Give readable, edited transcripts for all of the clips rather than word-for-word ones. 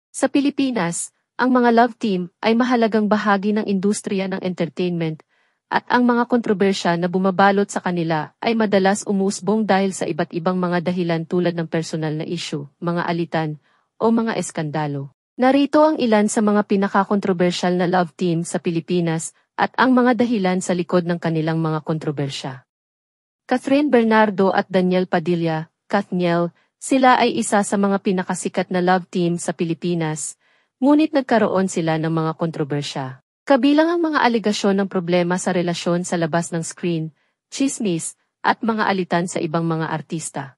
Sa Pilipinas, ang mga love team ay mahalagang bahagi ng industriya ng entertainment, at ang mga kontrobersya na bumabalot sa kanila ay madalas umusbong dahil sa iba't ibang mga dahilan tulad ng personal na issue, mga alitan, o mga eskandalo. Narito ang ilan sa mga pinakakontrobersyal na love team sa Pilipinas at ang mga dahilan sa likod ng kanilang mga kontrobersya. Catherine Bernardo at Daniel Padilla, Kathniel, sila ay isa sa mga pinakasikat na love team sa Pilipinas, ngunit nagkaroon sila ng mga kontrobersya. Kabilang ang mga alegasyon ng problema sa relasyon sa labas ng screen, tsismis, at mga alitan sa ibang mga artista.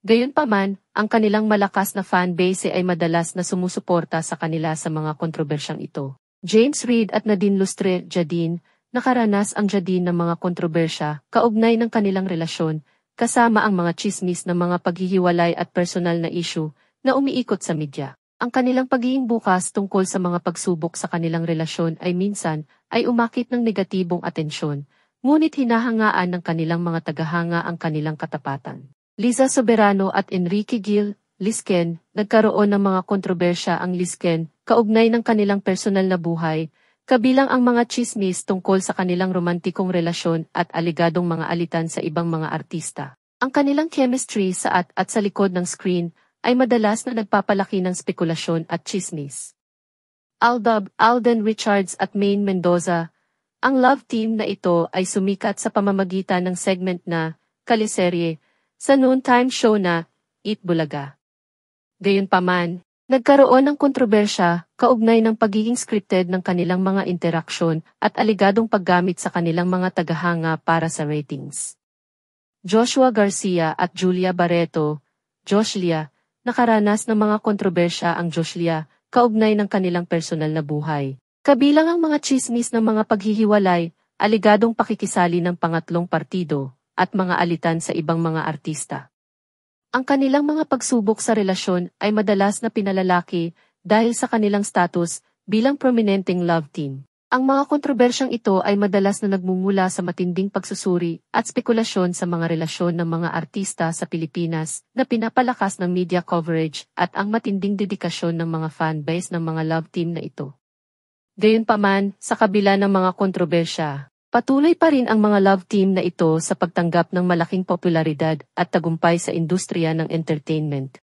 Gayunpaman, ang kanilang malakas na fanbase ay madalas na sumusuporta sa kanila sa mga kontrobersyang ito. James Reid at Nadine Lustre, Jadine, nakaranas ang Jadine ng mga kontrobersya kaugnay ng kanilang relasyon, kasama ang mga tsismis ng mga paghihiwalay at personal na issue na umiikot sa media. Ang kanilang pagiging bukas tungkol sa mga pagsubok sa kanilang relasyon ay minsan ay umakit ng negatibong atensyon, ngunit hinahangaan ng kanilang mga tagahanga ang kanilang katapatan. Liza Soberano at Enrique Gil, Lisken, nagkaroon ng mga kontrobersya ang Lisken kaugnay ng kanilang personal na buhay, kabilang ang mga tsismis tungkol sa kanilang romantikong relasyon at aligadong mga alitan sa ibang mga artista. Ang kanilang chemistry sa at sa likod ng screen ay madalas na nagpapalaki ng spekulasyon at tsismis. Aldab, Alden Richards at Maine Mendoza, ang love team na ito ay sumikat sa pamamagitan ng segment na Kaliserye sa noontime show na Eat Bulaga. Gayunpaman, nagkaroon ng kontrobersya kaugnay ng pagiging scripted ng kanilang mga interaksyon at aligadong paggamit sa kanilang mga tagahanga para sa ratings. Joshua Garcia at Julia Barreto, Joshlia, nakaranas ng mga kontrobersya ang Joshlia kaugnay ng kanilang personal na buhay. Kabilang ang mga tsismis ng mga paghihiwalay, aligadong pakikisali ng pangatlong partido, at mga alitan sa ibang mga artista. Ang kanilang mga pagsubok sa relasyon ay madalas na pinalalaki dahil sa kanilang status bilang prominenteng love team. Ang mga kontrobersyang ito ay madalas na nagmumula sa matinding pagsusuri at spekulasyon sa mga relasyon ng mga artista sa Pilipinas na pinapalakas ng media coverage at ang matinding dedikasyon ng mga fanbase ng mga love team na ito. Gayunpaman, sa kabila ng mga kontrobersya, patuloy pa rin ang mga love team na ito sa pagtanggap ng malaking popularidad at tagumpay sa industriya ng entertainment.